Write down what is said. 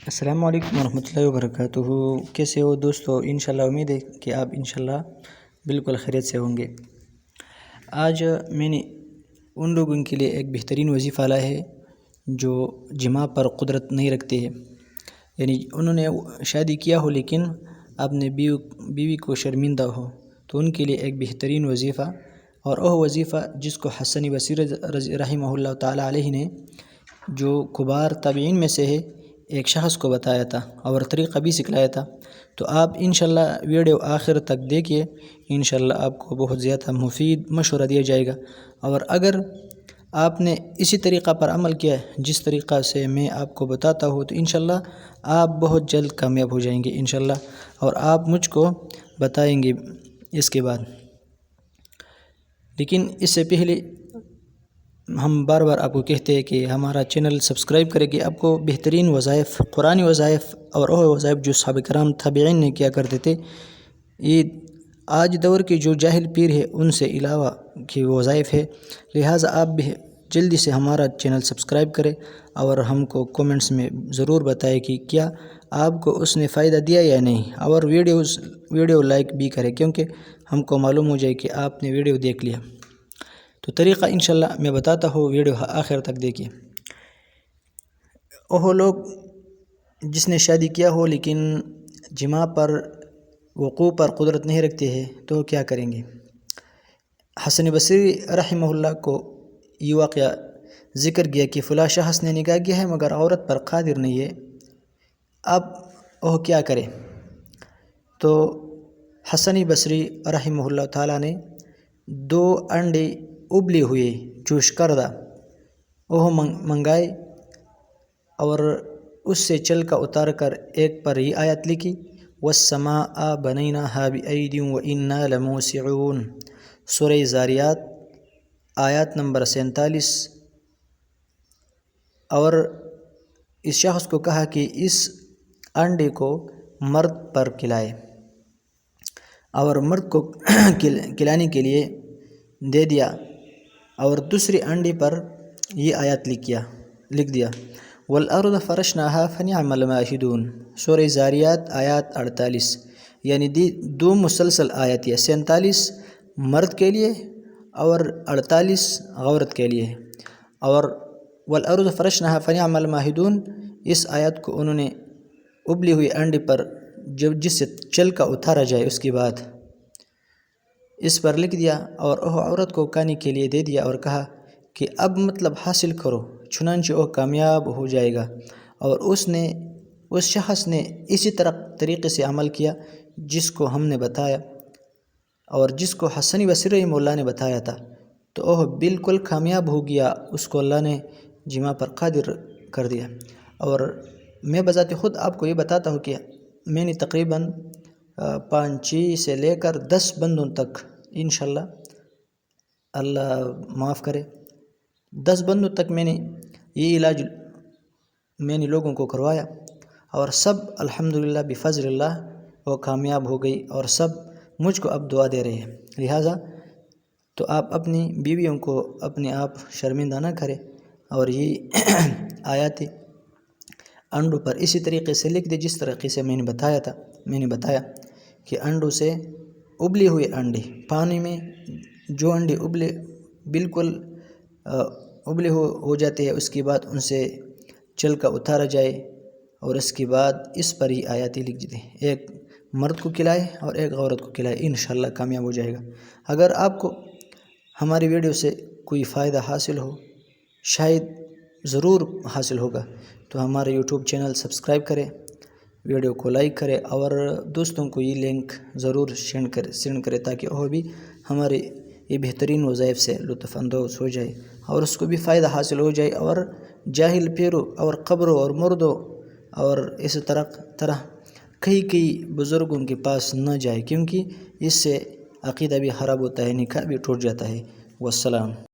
السلام علیکم ورحمۃ اللہ وبرکاتہ۔ کیسے ہو دوستو؟ انشاءاللہ امید ہے کہ آپ انشاءاللہ بالکل خیریت سے ہوں گے۔ آج میں نے ان لوگوں کے لیے ایک بہترین وظیفہ لایا ہے جو جماع پر قدرت نہیں رکھتے ہیں، یعنی انہوں نے شادی کیا ہو لیکن اپنے بیوی کو شرمندہ ہو، تو ان کے لیے ایک بہترین وظیفہ، اور وہ وظیفہ جس کو حسن بصری رحمہ اللہ تعالیٰ علیہ نے، جو کبار تابعین میں سے ہے، ایک شخص کو بتایا تھا اور طریقہ بھی سکھلایا تھا۔ تو آپ انشاءاللہ ویڈیو آخر تک دیکھیے، انشاءاللہ آپ کو بہت زیادہ مفید مشورہ دیا جائے گا، اور اگر آپ نے اسی طریقہ پر عمل کیا ہے جس طریقہ سے میں آپ کو بتاتا ہوں، تو انشاءاللہ آپ بہت جلد کامیاب ہو جائیں گے انشاءاللہ، اور آپ مجھ کو بتائیں گے اس کے بعد۔ لیکن اس سے پہلے ہم بار بار آپ کو کہتے ہیں کہ ہمارا چینل سبسکرائب کرے کہ آپ کو بہترین وظائف، قرآنی وظائف اور وہ وظائف جو صحابہ کرام تابعین نے کیا کرتے تھے، یہ آج دور کے جو جاہل پیر ہے ان سے علاوہ کی وظائف ہے، لہٰذا آپ بھی جلدی سے ہمارا چینل سبسکرائب کریں اور ہم کو کومنٹس میں ضرور بتائیں کہ کیا آپ کو اس نے فائدہ دیا یا نہیں، اور ویڈیو لائک بھی کریں کیونکہ ہم کو معلوم ہو جائے کہ آپ نے ویڈیو دیکھ لیا۔ تو طریقہ انشاءاللہ میں بتاتا ہوں، ویڈیو آخر تک دیکھیے۔ وہ لوگ جس نے شادی کیا ہو لیکن جماع پر وقوع پر قدرت نہیں رکھتے ہیں، تو کیا کریں گے؟ حسن بصری رحمہ اللہ کو یہ واقعہ ذکر کیا کہ فلاں شخص نے نکاح کیا ہے مگر عورت پر قادر نہیں ہے، اب وہ کیا کرے؟ تو حسن بصری رحمہ اللہ تعالیٰ نے 2 انڈے ابلے ہوئے جوش کردہ وہ منگائے، اور اس سے چلکا اتار کر ایک پر یہ آیت لکھی، وَالسَّمَاءَ بَنَيْنَاهَا بِأَيْدٍ وَإِنَّا لَمُوسِعُونَ، سورہ زاریات آیات نمبر 47۔ اور اس شخص کو کہا کہ اس انڈے کو مرد پر کھلائے، اور مرد کو کھلانے کے لیے دے دیا، اور دوسری انڈے پر یہ آیت لکھ دیا، وَالْأَرْضَ فَرَشْنَاهَا فَنِعْمَ الْمَاهِدُونَ، سورہ زاریات آیات 48۔ یعنی 2 مسلسل آیت، 47 مرد کے لیے اور 48 عورت کے لیے، اور وَالْأَرْضَ فَرَشْنَاهَا فَنِعْمَ الْمَاهِدُونَ، اس آیت کو انہوں نے ابلی ہوئی انڈے پر جس سے چلکا اتارا جائے اس کے بعد اس پر لکھ دیا، اور وہ عورت کو کھانے کے لیے دے دیا، اور کہا کہ اب مطلب حاصل کرو، چنانچہ وہ کامیاب ہو جائے گا۔ اور اس شخص نے اسی طریقے سے عمل کیا جس کو ہم نے بتایا، اور جس کو حسن بصری رحمہ اللہ نے بتایا تھا، تو وہ بالکل کامیاب ہو گیا، اس کو اللہ نے جماع پر قادر کر دیا۔ اور میں بذات خود آپ کو یہ بتاتا ہوں کہ میں نے تقریباً 5 سے لے کر 10 بندوں تک، انشاءاللہ اللہ معاف کرے، 10 بندوں تک میں نے یہ علاج میں نے لوگوں کو کروایا، اور سب الحمدللہ بفضل اللہ وہ کامیاب ہو گئی، اور سب مجھ کو اب دعا دے رہے ہیں۔ لہٰذا تو آپ اپنی بیویوں کو اپنے آپ شرمندہ نہ کریں، اور یہ آیات انڈوں پر اسی طریقے سے لکھ دے جس طریقے سے میں نے بتایا کہ انڈوں سے ابلے ہوئے انڈے پانی میں، جو انڈے بالکل ابلے ہو جاتے ہیں، اس کے بعد ان سے چلکا اتارا جائے، اور اس کے بعد اس پر ہی آیاتیں لکھ دیں، ایک مرد کو کھلائے اور ایک عورت کو کھلائے، انشاءاللہ کامیاب ہو جائے گا۔ اگر آپ کو ہماری ویڈیو سے کوئی فائدہ حاصل ہو، شاید ضرور حاصل ہوگا، تو ہمارے یوٹیوب چینل سبسکرائب کریں، ویڈیو کو لائک کریں، اور دوستوں کو یہ لنک ضرور سینڈ کریں تاکہ وہ بھی ہمارے یہ بہترین وظائف سے لطف اندوز ہو جائے، اور اس کو بھی فائدہ حاصل ہو جائے، اور جاہل پیروں اور قبروں اور مردوں اور اسی طرح کئی بزرگوں کے پاس نہ جائے، کیونکہ اس سے عقیدہ بھی خراب ہوتا ہے، نکاح بھی ٹوٹ جاتا ہے۔ والسلام۔